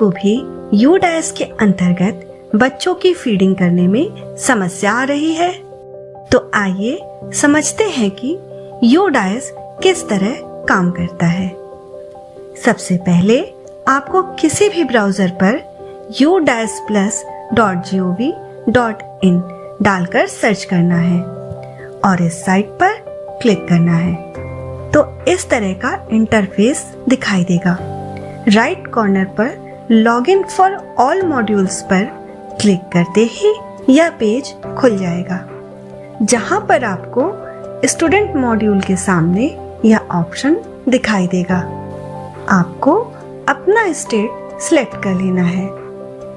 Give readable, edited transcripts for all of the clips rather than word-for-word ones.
को भी यूडाइस के अंतर्गत बच्चों की फीडिंग करने में समस्या आ रही है, तो आइए समझते हैं कि यूडाइस किस तरह काम करता है। सबसे पहले आपको किसी भी ब्राउजर पर udaisplus.gov.in डालकर सर्च करना है और इस साइट पर क्लिक करना है, तो इस तरह का इंटरफेस दिखाई देगा। राइट कॉर्नर पर लॉगिन फॉर ऑल मॉड्यूल्स पर क्लिक करते ही यह पेज खुल जाएगा, जहां पर आपको स्टूडेंट मॉड्यूल के सामने यह ऑप्शन दिखाई देगा। आपको अपना स्टेट सिलेक्ट कर लेना है।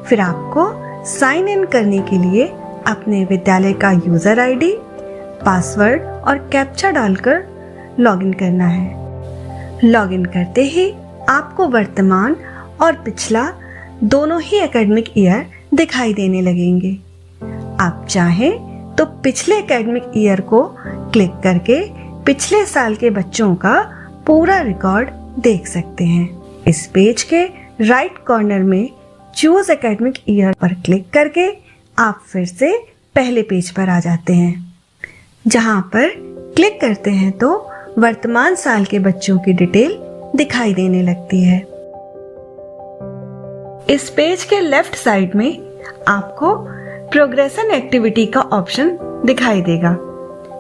फिर आपको साइन इन करने के लिए अपने विद्यालय का यूजर आईडी, पासवर्ड और कैप्चा डालकर लॉगिन करना है। लॉगिन करते ही आपको वर्तमान और पिछला दोनों ही एकेडमिक ईयर दिखाई देने लगेंगे। आप चाहें तो पिछले एकेडमिक ईयर को क्लिक करके पिछले साल के बच्चों का पूरा रिकॉर्ड देख सकते हैं। इस पेज के राइट कॉर्नर में चूज एकेडमिक ईयर पर क्लिक करके आप फिर से पहले पेज पर आ जाते हैं, जहां पर क्लिक करते हैं तो वर्तमान साल के बच्चों की डिटेल दिखाई देने लगती है। इस पेज के लेफ्ट साइड में आपको प्रोग्रेशन एक्टिविटी का ऑप्शन दिखाई देगा,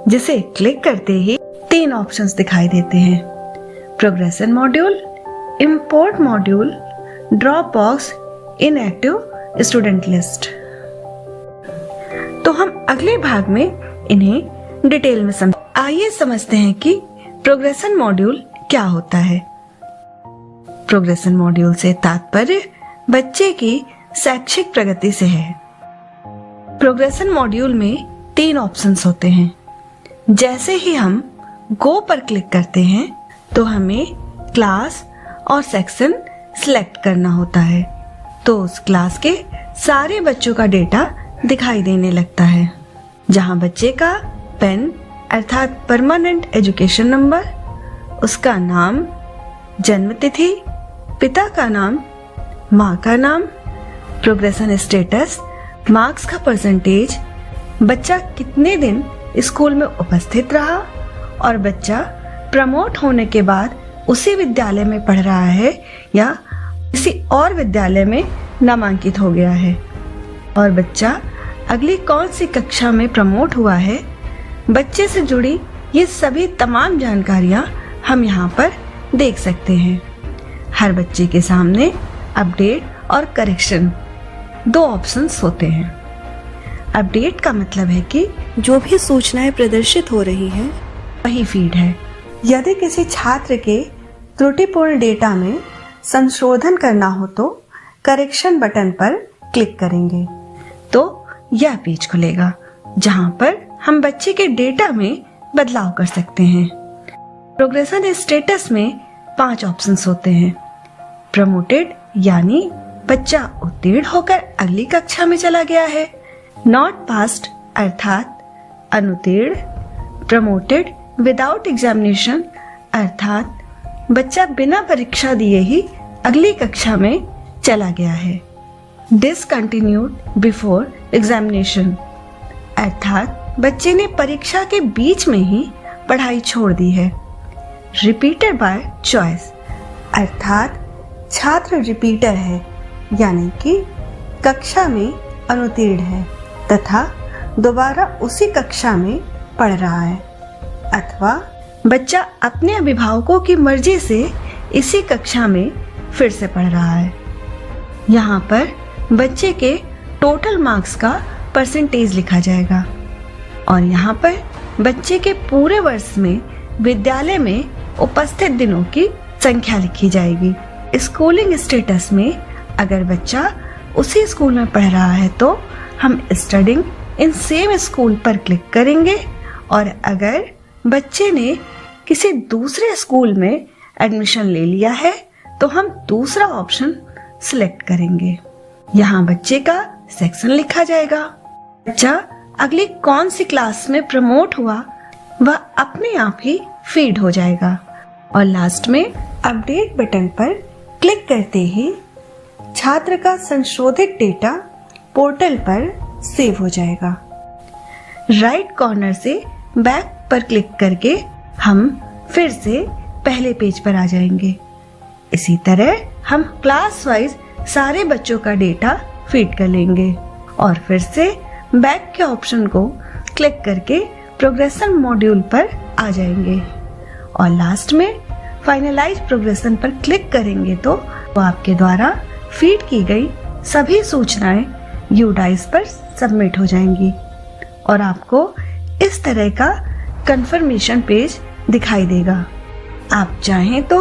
जिसे क्लिक करते ही 3 ऑप्शंस दिखाई देते हैं: progression module, import module, drop box, inactive student list. तो हम अगले भाग में इन्हें डिटेल में आइए समझते हैं कि प्रोग्रेशन मॉड्यूल क्या होता है। प्रोग्रेशन मॉड्यूल से तात्पर्य बच्चे की शैक्षिक प्रगति से है। प्रोग्रेशन मॉड्यूल में 3 ऑप्शंस होते हैं। जैसे ही हम गो पर क्लिक करते हैं तो हमें क्लास और सेक्शन सिलेक्ट करना होता है, तो उस क्लास के सारे बच्चों का डेटा दिखाई देने लगता है, जहां बच्चे का पेन अर्थात परमानेंट एजुकेशन नंबर, उसका नाम, जन्म तिथि, पिता का नाम, माँ का नाम, प्रोग्रेशन स्टेटस, मार्क्स का परसेंटेज, बच्चा कितने दिन स्कूल में उपस्थित रहा और बच्चा प्रमोट होने के बाद उसी विद्यालय में पढ़ रहा है या किसी और विद्यालय में नामांकित हो गया है, और बच्चा अगली कौन सी कक्षा में प्रमोट हुआ है। बच्चे से जुड़ी ये सभी तमाम जानकारियां हम यहाँ पर देख सकते हैं। हर बच्चे के सामने अपडेट और करेक्शन 2 ऑप्शंस होते हैं। अपडेट का मतलब है कि जो भी सूचनाएं प्रदर्शित हो रही हैं वही फीड है। यदि किसी छात्र के त्रुटिपूर्ण डेटा में संशोधन करना हो तो करेक्शन बटन पर क्लिक करेंगे तो यह पेज खुलेगा, जहां पर हम बच्चे के डेटा में बदलाव कर सकते हैं। प्रोग्रेशन स्टेटस में 5 ऑप्शंस होते हैं। प्रमोटेड यानी बच्चा उत्तीर्ण होकर अगली कक्षा में चला गया है। नॉट पास्ड अर्थात अनुत्तीर्ण। प्रमोटेड विदाउट एग्जामिनेशन अर्थात बच्चा बिना परीक्षा दिए ही अगली कक्षा में चला गया है। डिसकंटिन्यूड बिफोर एग्जामिनेशन अर्थात बच्चे ने परीक्षा के बीच में ही पढ़ाई छोड़ दी है। रिपीटेड बाय चॉइस अर्थात छात्र रिपीटर है, यानी कि कक्षा में अनुत्तीर्ण है तथा दोबारा उसी कक्षा में पढ़ रहा है, अथवा बच्चा अपने अभिभावकों की मर्जी से इसी कक्षा में फिर से पढ़ रहा है। यहाँ पर बच्चे के टोटल मार्क्स का परसेंटेज लिखा जाएगा और यहाँ पर बच्चे के पूरे वर्ष में विद्यालय में उपस्थित दिनों की संख्या लिखी जाएगी। स्कूलिंग स्टेटस में अगर बच्चा उसी स्कूल में पढ़ रहा है तो हम स्टडिंग इन सेम स्कूल पर क्लिक करेंगे, और अगर बच्चे ने किसी दूसरे स्कूल में एडमिशन ले लिया है तो हम दूसरा ऑप्शन सिलेक्ट करेंगे। यहाँ बच्चे का सेक्शन लिखा जाएगा। बच्चा अगली कौन सी क्लास में प्रमोट हुआ वह अपने आप ही फीड हो जाएगा, और लास्ट में अपडेट बटन पर क्लिक करते ही छात्र का संशोधित डेटा पोर्टल पर सेव हो जाएगा। राइट कॉर्नर से बैक पर क्लिक करके हम फिर से पहले पेज पर आ जाएंगे। इसी तरह हम क्लास वाइज सारे बच्चों का डेटा फीड कर लेंगे और फिर से बैक के ऑप्शन को क्लिक करके प्रोग्रेशन मॉड्यूल पर आ जाएंगे और लास्ट में फाइनलाइज प्रोग्रेशन पर क्लिक करेंगे तो आपके द्वारा फीड की गई सभी सूचनाएं यूडाइस पर सबमिट हो जाएंगी और आपको इस तरह का कंफर्मेशन पेज दिखाई देगा। आप चाहें तो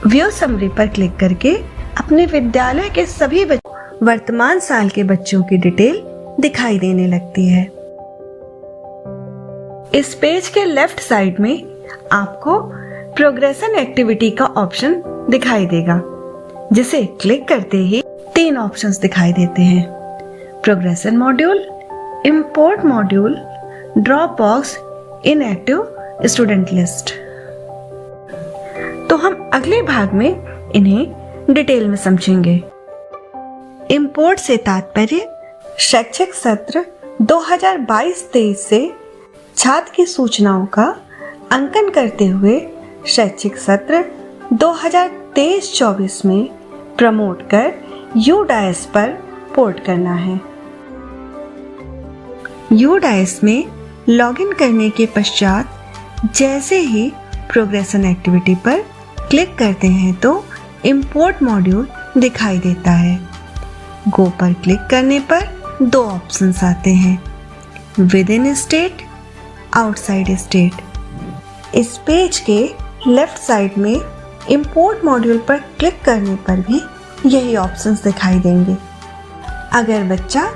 व्यू समरी पर क्लिक करके अपने विद्यालय के सभी वर्तमान साल के बच्चों की डिटेल दिखाई देने लगती है। इस पेज के लेफ्ट साइड में आपको प्रोग्रेशन एक्टिविटी का ऑप्शन दिखाई देगा, जिसे क्लिक करते ही 3 ऑप्शंस दिखाई देते हैं: progression module, import module, drop box inactive student list. तो हम अगले भाग में इन्हें डिटेल में समझेंगे। इंपोर्ट से तात्पर्य शैक्षिक सत्र 2022-23 से छात्र की सूचनाओं का अंकन करते हुए शैक्षिक सत्र 2023-24 में प्रमोट कर यूडाइस पर पोर्ट करना है। यूडाइस में लॉगिन करने के पश्चात जैसे ही प्रोग्रेशन एक्टिविटी पर क्लिक करते हैं तो इंपोर्ट मॉड्यूल दिखाई देता है। गो पर क्लिक करने पर 2 ऑप्शंस आते हैं: with in state, outside state. इस पेज के लेफ्ट साइड में इंपोर्ट मॉड्यूल पर क्लिक करने पर भी यही ऑप्शंस दिखाई देंगे। अगर बच्चा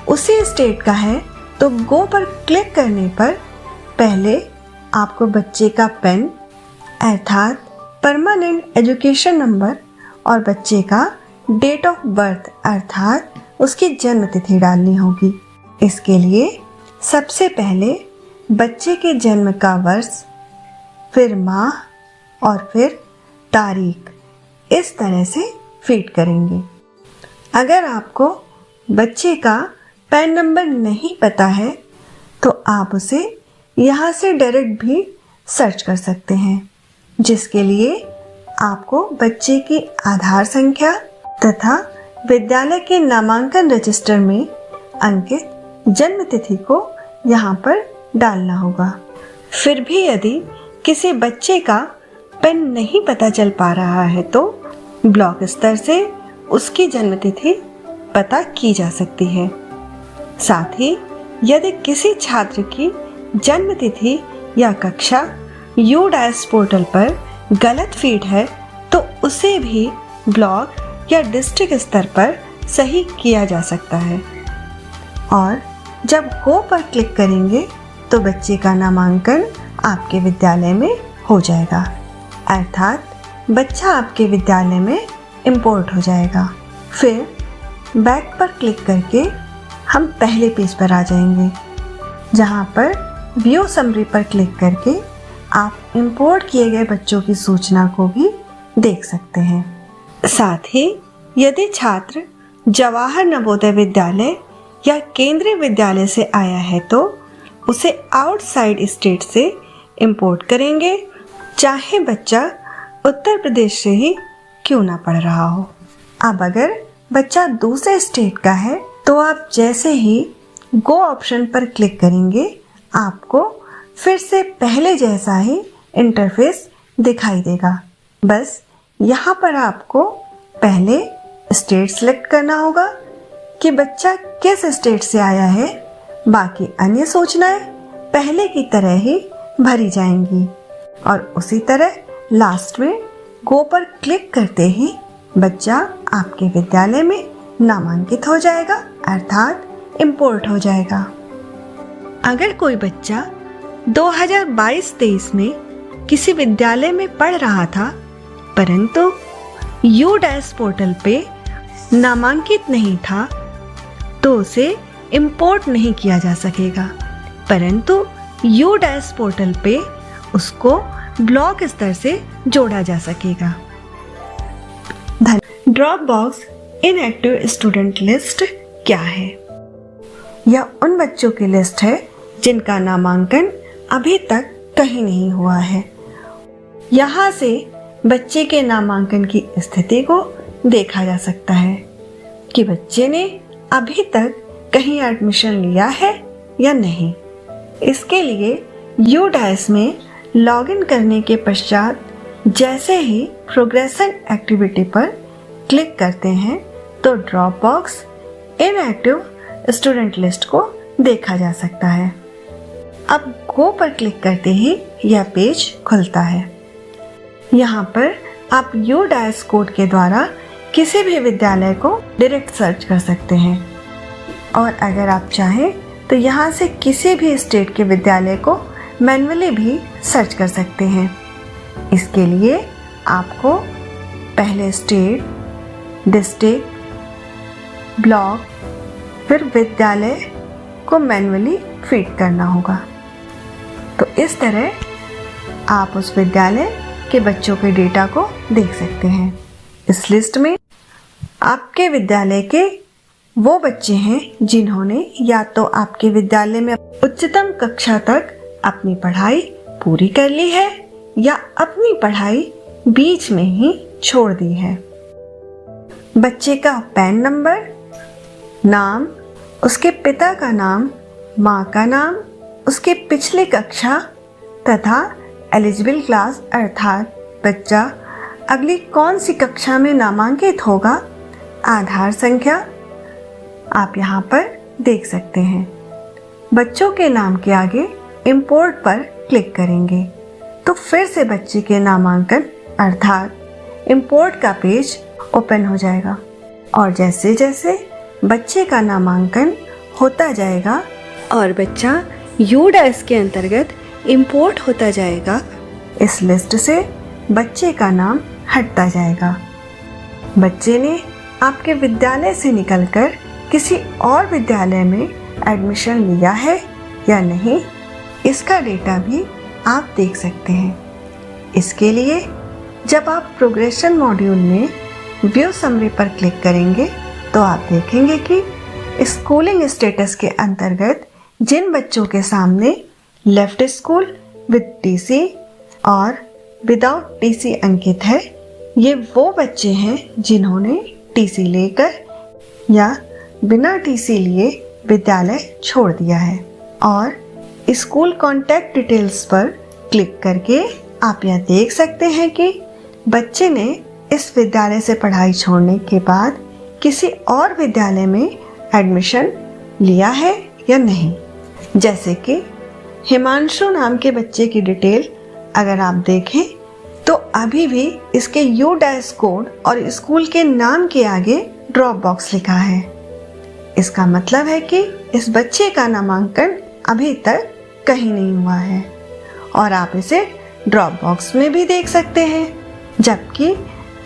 उसी स्टेट का है तो गो पर क्लिक करने पर पहले आपको बच्चे का पैन अर्थात परमानेंट एजुकेशन नंबर और बच्चे का डेट ऑफ बर्थ अर्थात उसकी जन्म तिथि डालनी होगी। इसके लिए सबसे पहले बच्चे के जन्म का वर्ष, फिर माह और फिर तारीख इस तरह से फीड करेंगे। अगर आपको बच्चे का पैन नंबर नहीं पता है तो आप उसे यहाँ से डायरेक्ट भी सर्च कर सकते हैं, जिसके लिए आपको बच्चे की आधार संख्या तथा विद्यालय के नामांकन रजिस्टर में अंकित जन्म तिथि को यहाँ पर डालना होगा। फिर भी यदि किसी बच्चे का पैन नहीं पता चल पा रहा है तो ब्लॉक स्तर से उसकी जन्म तिथि पता की जा सकती है। साथ ही यदि किसी छात्र की जन्म तिथि या कक्षा यूडाइस पोर्टल पर गलत फीड है तो उसे भी ब्लॉक या डिस्ट्रिक्ट स्तर पर सही किया जा सकता है। और जब गो पर क्लिक करेंगे तो बच्चे का नामांकन आपके विद्यालय में हो जाएगा, अर्थात बच्चा आपके विद्यालय में इंपोर्ट हो जाएगा। फिर बैक पर क्लिक करके हम पहले पेज पर आ जाएंगे, जहां पर व्यू समरी पर क्लिक करके आप इंपोर्ट किए गए बच्चों की सूचना को भी देख सकते हैं। साथ ही यदि छात्र जवाहर नवोदय विद्यालय या केंद्रीय विद्यालय से आया है तो उसे आउटसाइड स्टेट से इंपोर्ट करेंगे, चाहे बच्चा उत्तर प्रदेश से ही क्यों ना पढ़ रहा हो। अब अगर बच्चा दूसरे स्टेट का है तो आप जैसे ही गो ऑप्शन पर क्लिक करेंगे आपको फिर से पहले जैसा ही इंटरफेस दिखाई देगा। बस यहाँ पर आपको पहले स्टेट सेलेक्ट करना होगा कि बच्चा किस स्टेट से आया है। बाकी अन्य सूचनाएं पहले की तरह ही भरी जाएंगी और उसी तरह लास्ट में गो पर क्लिक करते ही बच्चा आपके विद्यालय में नामांकित हो जाएगा, अर्थात इंपोर्ट हो जाएगा। अगर कोई बच्चा 2022-23 में किसी विद्यालय में पढ़ रहा था परंतु यूडाइस पोर्टल पे नामांकित नहीं था तो उसे इंपोर्ट नहीं किया जा सकेगा, परंतु यूडाइस पोर्टल पे उसको ब्लॉक स्तर से जोड़ा जा सकेगा। Drop box inactive student list क्या है? यह उन बच्चों की लिस्ट है जिनका नामांकन अभी तक कहीं नहीं हुआ है। यहाँ से बच्चे के नामांकन की स्थिति को देखा जा सकता है कि बच्चे ने अभी तक कहीं एडमिशन लिया है या नहीं। इसके लिए UDAS में लॉगिन करने के पश्चात जैसे ही प्रोग्रेशन एक्टिविटी पर क्लिक करते हैं तो drop box inactive student list को देखा जा सकता है। अब गो पर क्लिक करते ही यह पेज खुलता है। यहाँ पर आप UDAS कोड के द्वारा किसी भी विद्यालय को डायरेक्ट सर्च कर सकते हैं और अगर आप चाहें तो यहाँ से किसी भी स्टेट के विद्यालय को मैन्युअली भी सर्च कर सकते हैं। इसके लिए आपको पहले स्टेट, डिस्ट्रिक्ट, ब्लॉक, फिर विद्यालय को मैन्युअली फीड करना होगा। तो इस तरह आप उस विद्यालय के बच्चों के डेटा को देख सकते हैं। इस लिस्ट में आपके विद्यालय के वो बच्चे हैं जिन्होंने या तो आपके विद्यालय में उच्चतम कक्षा तक अपनी पढ़ाई पूरी कर ली है या अपनी पढ़ाई बीच में ही छोड़ दी है। बच्चे का पैन नंबर, नाम, उसके पिता का नाम, माँ का नाम, उसके पिछली कक्षा तथा एलिजिबल क्लास अर्थात बच्चा अगली कौन सी कक्षा में नामांकित होगा, आधार संख्या आप यहाँ पर देख सकते हैं। बच्चों के नाम के आगे इंपोर्ट पर क्लिक करेंगे तो फिर से बच्चे के नामांकन अर्थात इंपोर्ट का पेज ओपन हो जाएगा और जैसे जैसे बच्चे का नामांकन होता जाएगा और बच्चा UDAS के अंतर्गत इंपोर्ट होता जाएगा, इस लिस्ट से बच्चे का नाम हटता जाएगा। बच्चे ने आपके विद्यालय से निकलकर किसी और विद्यालय में एडमिशन लिया है या नहीं, इसका डेटा भी आप देख सकते हैं। इसके लिए जब आप प्रोग्रेशन मॉड्यूल में व्यू समरी पर क्लिक करेंगे तो आप देखेंगे कि स्कूलिंग स्टेटस के अंतर्गत जिन बच्चों के सामने लेफ्ट स्कूल विद TC और विदाउट TC अंकित है, ये वो बच्चे हैं जिन्होंने TC लेकर या बिना TC लिए विद्यालय छोड़ दिया है। और स्कूल कॉन्टैक्ट डिटेल्स पर क्लिक करके आप यह देख सकते हैं कि बच्चे ने इस विद्यालय से पढ़ाई छोड़ने के बाद किसी और विद्यालय में एडमिशन लिया है या नहीं। जैसे कि हिमांशु नाम के बच्चे की डिटेल अगर आप देखें तो अभी भी इसके UDAS कोड और स्कूल के नाम के आगे ड्रॉप बॉक्स लिखा है। इसका मतलब है कि इस बच्चे का नामांकन अभी तक कहीं नहीं हुआ है और आप इसे ड्रॉप बॉक्स में भी देख सकते हैं। जबकि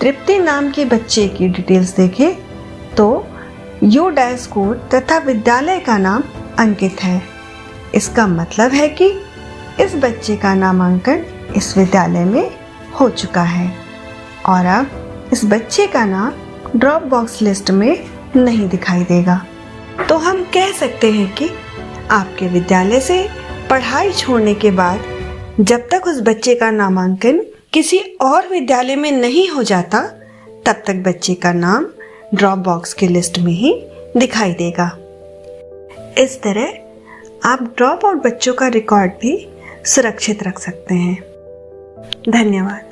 तृप्ति नाम के बच्चे की डिटेल्स देखें तो UDAS कोड तथा विद्यालय का नाम अंकित है। इसका मतलब है कि इस बच्चे का नामांकन इस विद्यालय में हो चुका है और अब इस बच्चे का नाम ड्रॉप बॉक्स लिस्ट में नहीं दिखाई देगा। तो हम कह सकते हैं कि आपके विद्यालय से पढ़ाई छोड़ने के बाद जब तक उस बच्चे का नामांकन किसी और विद्यालय में नहीं हो जाता तब तक बच्चे का नाम ड्रॉप बॉक्स की लिस्ट में ही दिखाई देगा। इस तरह आप ड्रॉप आउट बच्चों का रिकॉर्ड भी सुरक्षित रख सकते हैं। धन्यवाद।